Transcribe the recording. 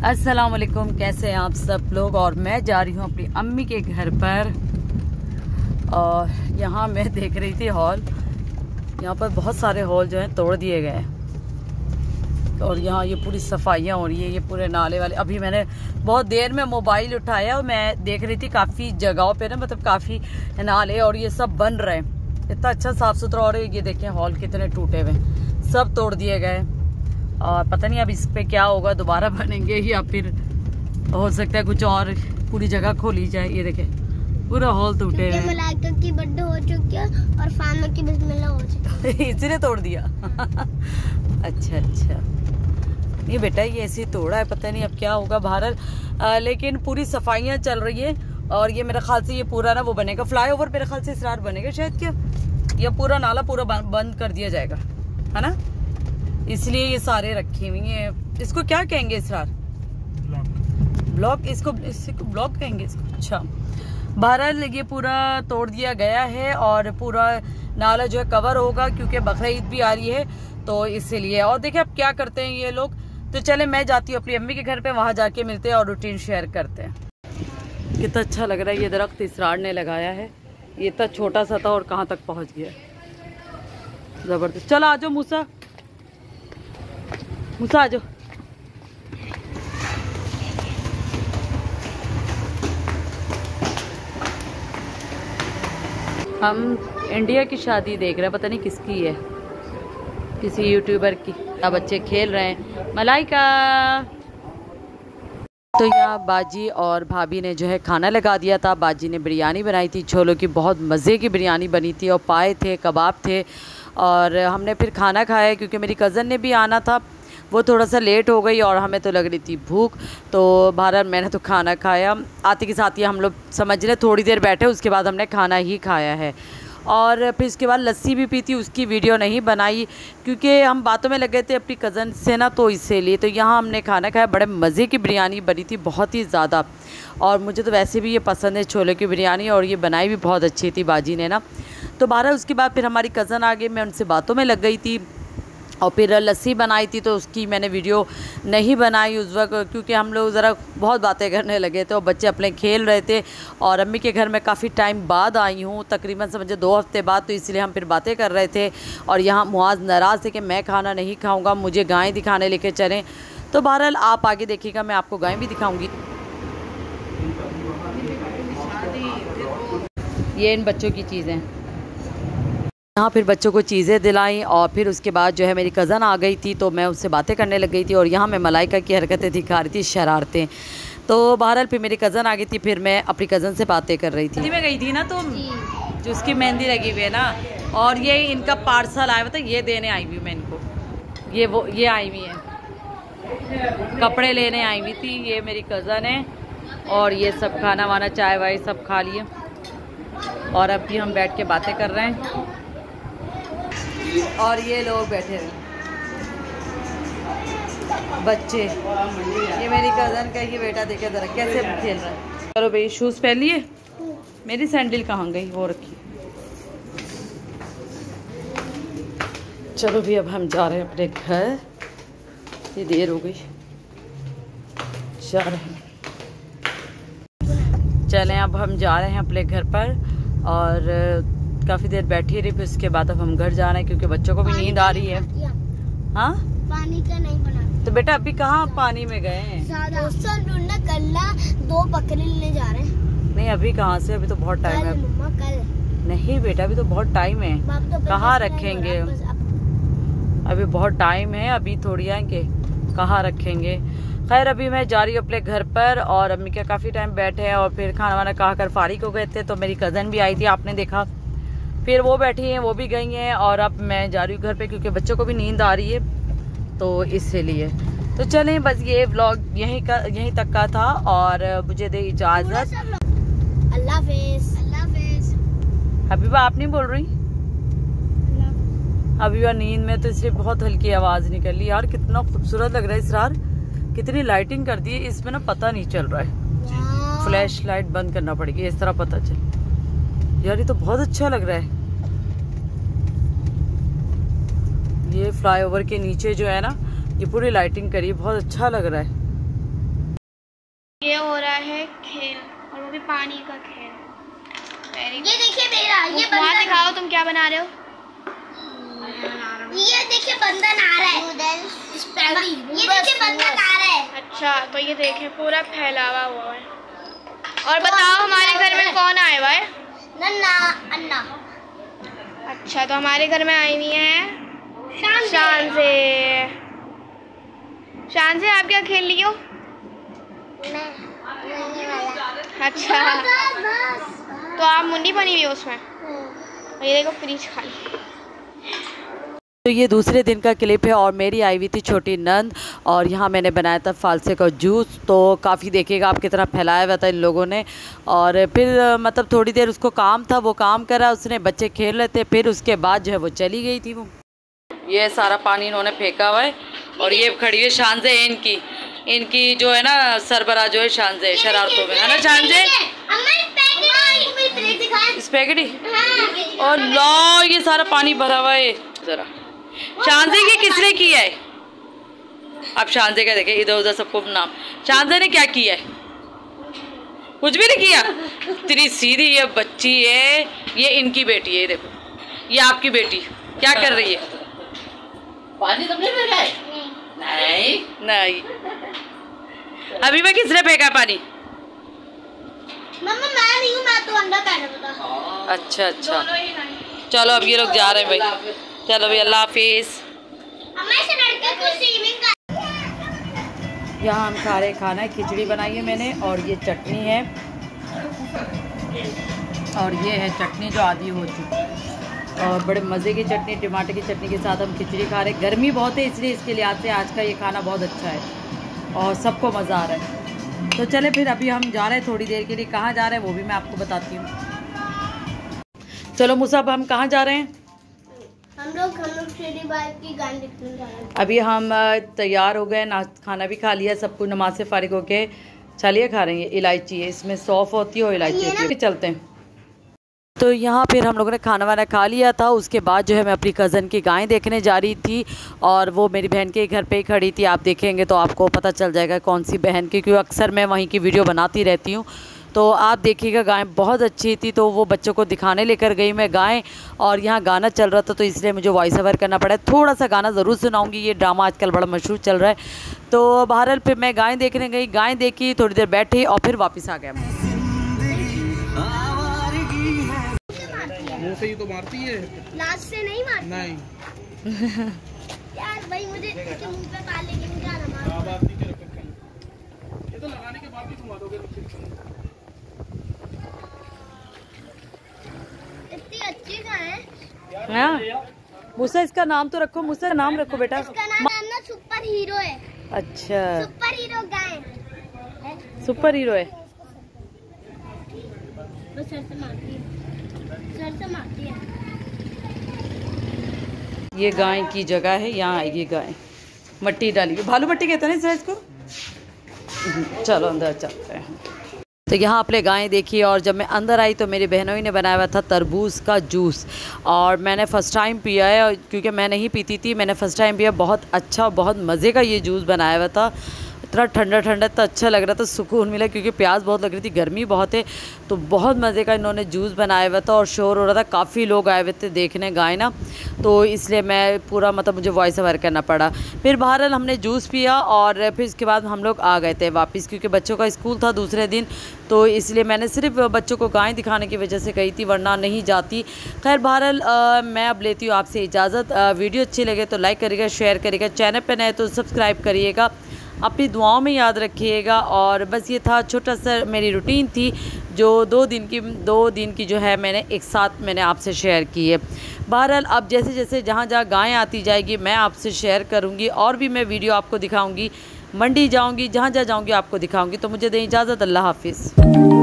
अस्सलाम वालेकुम, कैसे हैं आप सब लोग। और मैं जा रही हूँ अपनी अम्मी के घर पर। और यहाँ मैं देख रही थी हॉल, यहाँ पर बहुत सारे हॉल जो हैं तोड़ दिए गए हैं। और यहाँ ये पूरी सफाइयाँ हो रही है, ये पूरे नाले वाले। अभी मैंने बहुत देर में मोबाइल उठाया और मैं देख रही थी काफ़ी जगहों पे ना, मतलब काफ़ी नाले और ये सब बन रहे हैं। इतना अच्छा साफ़ सुथरा हो रहा है। ये देखें हॉल कितने टूटे हुए, सब तोड़ दिए गए। और पता नहीं अब इस पे क्या होगा, दोबारा बनेंगे या फिर हो सकता है कुछ और पूरी जगह खोली जाए। ये देखें पूरा हॉल टूटे हुए। मलाइका की बर्थडे हो चुकी है और फामा की बिस्मिल्लाह हो चुकी है। इसीने तोड़ दिया। अच्छा नहीं बेटा, ये ऐसे ही तोड़ा है, पता नहीं अब क्या होगा बाहर। लेकिन पूरी सफाइयाँ चल रही है। और ये मेरे ख्याल से ये पूरा ना वो बनेगा, फ्लाईओवर मेरे ख्याल से इसरार बनेगा शायद, क्या या पूरा नाला पूरा बंद कर दिया जाएगा, है ना। इसलिए ये सारे रखे हुए हैं। इसको क्या कहेंगे इसरार? ब्लॉक। इसको ब्लॉक कहेंगे इसको। अच्छा, बहरहाल ये पूरा तोड़ दिया गया है और पूरा नाला जो है कवर होगा, क्योंकि बकरीद भी आ रही है तो इसीलिए। और देखिए अब क्या करते हैं ये लोग। तो चले मैं जाती हूँ अपनी अम्मी के घर पे, वहां जाके मिलते हैं और रूटीन शेयर करते हैं। कितना अच्छा लग रहा है। ये दरख्त इसरार ने लगाया है, ये इतना छोटा सा था और कहाँ तक पहुँच गया, जबरदस्त। चलो आ जाओ मूसा, मूसा आ जाओ। हम इंडिया की शादी देख रहे हैं, पता नहीं किसकी है, किसी यूट्यूबर की। अब बच्चे खेल रहे हैं। मलाइका। तो यहाँ बाजी और भाभी ने जो है खाना लगा दिया था। बाजी ने बिरयानी बनाई थी, छोलों की बहुत मज़े की बिरयानी बनी थी और पाए थे, कबाब थे। और हमने फिर खाना खाया क्योंकि मेरी कज़न ने भी आना था, वो थोड़ा सा लेट हो गई और हमें तो लग रही थी भूख। तो बहरहाल मैंने तो खाना खाया। आते के साथ ही हम लोग समझ लें थोड़ी देर बैठे, उसके बाद हमने खाना ही खाया है। और फिर उसके बाद लस्सी भी पी थी, उसकी वीडियो नहीं बनाई क्योंकि हम बातों में लग गए थे अपनी कज़न से ना, तो इसीलिए। तो यहाँ हमने खाना खाया, बड़े मज़े की बिरयानी बनी थी, बहुत ही ज़्यादा। और मुझे तो वैसे भी ये पसंद है छोले की बिरयानी, और ये बनाई भी बहुत अच्छी थी बाजी ने ना। तो बहरहाल उसके बाद फिर हमारी कज़न आ गई, मैं उनसे बातों में लग गई थी। और फिर लस्सी बनाई थी तो उसकी मैंने वीडियो नहीं बनाई उस वक्त, क्योंकि हम लोग ज़रा बहुत बातें करने लगे थे और बच्चे अपने खेल रहे थे। और अम्मी के घर में काफ़ी टाइम बाद आई हूँ, तकरीबन समझे 2 हफ्ते बाद, तो इसलिए हम फिर बातें कर रहे थे। और यहाँ मुआज़ नाराज़ थे कि मैं खाना नहीं खाऊँगा, मुझे गाय दिखाने लेके चलें। तो बहरहाल आप आगे देखिएगा, मैं आपको गाय भी दिखाऊँगी। ये इन बच्चों की चीज़ें, यहाँ फिर बच्चों को चीज़ें दिलाई। और फिर उसके बाद जो है मेरी कज़न आ गई थी तो मैं उससे बातें करने लग गई थी। और यहाँ मैं मलाइका की हरकतें दिखा रही थी, शरारतें। तो बहरहाल फिर मेरी कज़न आ गई थी, फिर मैं अपनी कज़न से बातें कर रही थी। मैं गई थी ना तुम, जो उसकी मेहंदी लगी हुई है ना, और ये इनका पार्सल आया, मतलब ये देने आई हुई मैं इनको। ये आई हुई है, कपड़े लेने आई हुई थी। ये मेरी कज़न है और ये सब खाना वाना चाय वाय सब खा लिए। और अब भी हम बैठ के बातें कर रहे हैं और ये लोग बैठे हैं बच्चे। ये मेरी कज़न का ये बेटा, देखे जरा कैसे खेल रहा है। चलो भाई शूज़ पहन लिए, मेरी सैंडल कहाँ गई, वो रखी। चलो भी अब हम जा रहे हैं अपने घर, ये देर हो गई, जा रहे हैं। चलें अब हम जा रहे हैं अपने घर पर। और काफ़ी देर बैठी रही, फिर उसके बाद अब हम घर जा रहे हैं क्योंकि बच्चों को भी नींद आ रही है। हाँ, पानी का नहीं बना। तो बेटा अभी कहाँ पानी में गए हैं? दो बकरे लेने जा रहे हैं। नहीं अभी कहाँ से, अभी तो बहुत टाइम है। कल नहीं बेटा, अभी तो बहुत टाइम है, कहाँ रखेंगे, अभी बहुत टाइम है, अभी थोड़ी आएंगे, कहाँ रखेंगे। खैर अभी मैं जा रही हूँ अपने घर पर। और अम्मी क्या काफ़ी टाइम बैठे हैं और फिर खाना वाना खा कर फारिग हो गए थे। तो मेरी कज़न भी आई थी, आपने देखा, फिर वो बैठी हैं, वो भी गई हैं। और अब मैं जा रही हूँ घर पे क्योंकि बच्चों को भी नींद आ रही है, तो इसीलिए। तो चलें बस ये व्लॉग यहीं तक का था और मुझे दे इजाज़त। अल्लाह हाफ़िज़। अल्लाह हाफ़िज़। हबीबा आप नहीं बोल रही? हबीबा नींद में, तो इसलिए बहुत हल्की आवाज़ निकली। यार कितना खूबसूरत लग रहा है इसरार, कितनी लाइटिंग कर दी है इसमें ना, पता नहीं चल रहा है। फ्लैश लाइट बंद करना पड़ेगी, इस तरह पता चल। यार ये तो बहुत अच्छा लग रहा है। ये फ्लाईओवर के नीचे जो है ना, ये पूरी लाइटिंग करी, बहुत अच्छा लग रहा है। ये हो रहा है खेल, और वो भी पानी का खेल। ये देखिए मेरा, ये वहाँ दिखाओ तुम क्या बना रहे हो। ये देखिए बंधन आ रहा है, ये देखिए बंधन आ रहा है। अच्छा, तो ये देखें पूरा फैलावा हुआ है। और बताओ हमारे घर में कौन आया हुआ है? नन्ना अन्ना। अच्छा, तो हमारे घर में आई हुई है शान से आप क्या खेल रही हो? अच्छा, तो आप मुंडी बनी हुई हो उसमें। और ये देखो फ्रिज खाली। तो ये दूसरे दिन का क्लिप है और मेरी आई हुई थी छोटी नंद, और यहाँ मैंने बनाया था फालसे का जूस। तो काफ़ी देखिएगा आप कितना फैलाया हुआ था इन लोगों ने। और फिर मतलब थोड़ी देर उसको काम था, वो काम करा उसने, बच्चे खेल रहे थे, फिर उसके बाद जो है वो चली गई थी। वो ये सारा पानी इन्होंने फेंका हुआ है, और ये खड़ी है शानजे इनकी जो है ना सरबराह जो है शानजे शरारतों में, है ना शानजे? स्पैगेटी और लो ये सारा पानी भरा हुआ है। जरा शानजे की किसने किया है? अब शानजे का देखे इधर उधर सबको नाम। शानजे ने क्या किया है? कुछ भी नहीं किया। इतनी सीधी ये बच्ची है, ये इनकी बेटी है। देखो ये आपकी बेटी क्या कर रही है? पानी तुमने फेंका है? नहीं। अभी मैं किसने फेंका पानी? मम्मा मैं नहीं हूँ, मैं तो अंदर पहने बता। अच्छा, चलो अब ये लोग जा रहे हैं भाई। चलो भाई, अल्लाह हाफिज। यहाँ हम खा रहे खाना है, खिचड़ी बनाई है मैंने, और ये चटनी है, और ये है चटनी जो आधी हो चुकी, और बड़े मज़े की चटनी, टमाटर की चटनी के साथ हम खिचड़ी खा रहे हैं। गर्मी बहुत है इसलिए इसके लिहाज से आज का ये खाना बहुत अच्छा है और सबको मज़ा आ रहा है। तो चले फिर अभी हम जा रहे हैं थोड़ी देर के लिए। कहाँ जा रहे हैं वो भी मैं आपको बताती हूँ। चलो मुसाब, हम कहाँ जा रहे हैं? हम लोग श्री बाइक की गान देखने जा रहे हैं। अभी हम तैयार हो गए, खाना भी खा लिया, सब कुछ नमाज से फारिग होके चलिए खा रहे हैं। इलायची है इसमें, सौंफ होती है और इलायची होती है। चलते हैं। तो यहाँ फिर हम लोगों ने खाना वाना खा लिया था। उसके बाद जो है मैं अपनी कज़न की गाय देखने जा रही थी, और वो मेरी बहन के घर पे ही खड़ी थी। आप देखेंगे तो आपको पता चल जाएगा कौन सी बहन की, क्योंकि अक्सर मैं वहीं की वीडियो बनाती रहती हूँ। तो आप देखिएगा गाय बहुत अच्छी थी, तो वो बच्चों को दिखाने लेकर गई मैं गाय, और यहाँ गाना चल रहा था तो इसलिए मुझे वॉइस ओवर करना पड़ा। थोड़ा सा गाना ज़रूर सुनाऊंगी, ये ड्रामा आजकल बड़ा मशहूर चल रहा है। तो बहरहाल फिर मैं गाय देखने गई, गाय देखी, थोड़ी देर बैठी और फिर वापस आ गया। मुंह से ही तो मारती है, लास्ट से नहीं मारती। नहीं यार भाई मुझे इसके मुंह पे पाले की मुझे ना मार। बात नहीं कर सकते, ये तो लगाने के बाद भी तुम मारोगे। इतनी अच्छी गाय है। हाँ मूसा, इसका नाम तो रखो, मूसा का नाम रखो बेटा। इसका नाम ना सुपर हीरो है। अच्छा, सुपर हीरो गाय है। सुपर हीरो है। वो सर से मारती है, सर से मारती है। ये गाय की जगह है, यहाँ आएगी गाय, मट्टी डालेगी, भालू मट्टी कहते हैं ना सर इसको। चलो अंदर चलते हैं। तो यहाँ आपने गाय देखी, और जब मैं अंदर आई तो मेरी बहनों ही ने बनाया हुआ था तरबूज का जूस, और मैंने फ़र्स्ट टाइम पिया है, क्योंकि मैं नहीं पीती थी, मैंने फ़र्स्ट टाइम पिया। बहुत अच्छा, बहुत मज़े का ये जूस बनाया हुआ था। इतना ठंडा ठंडा तो अच्छा लग रहा था, सुकून मिला, क्योंकि प्यास बहुत लग रही थी, गर्मी बहुत है। तो बहुत मज़े का इन्होंने जूस बनाया हुआ था, और शोर हो रहा था, काफ़ी लोग आए हुए थे देखने गाय ना, तो इसलिए मैं पूरा मतलब मुझे वॉइस ओवर करना पड़ा। फिर बहरहाल हमने जूस पिया, और फिर इसके बाद हम लोग आ गए थे वापस, क्योंकि बच्चों का स्कूल था दूसरे दिन, तो इसलिए मैंने सिर्फ बच्चों को गाय दिखाने की वजह से गई थी, वरना नहीं जाती। खैर बहरहाल मैं अब लेती हूँ आपसे इजाज़त। वीडियो अच्छी लगे तो लाइक करिएगा, शेयर करिएगा, चैनल पर नए तो सब्सक्राइब करिएगा, अपनी दुआओं में याद रखिएगा। और बस ये था छोटा सा मेरी रूटीन थी, जो 2 दिन की जो है मैंने एक साथ मैंने आपसे शेयर की है। बहरहाल अब जैसे जैसे जहाँ जहाँ गायें आती जाएगी मैं आपसे शेयर करूँगी, और भी मैं वीडियो आपको दिखाऊँगी। मंडी जाऊँगी, जहाँ जहाँ जाऊँगी आपको दिखाऊँगी। तो मुझे दें इजाज़त, अल्लाह हाफिज़।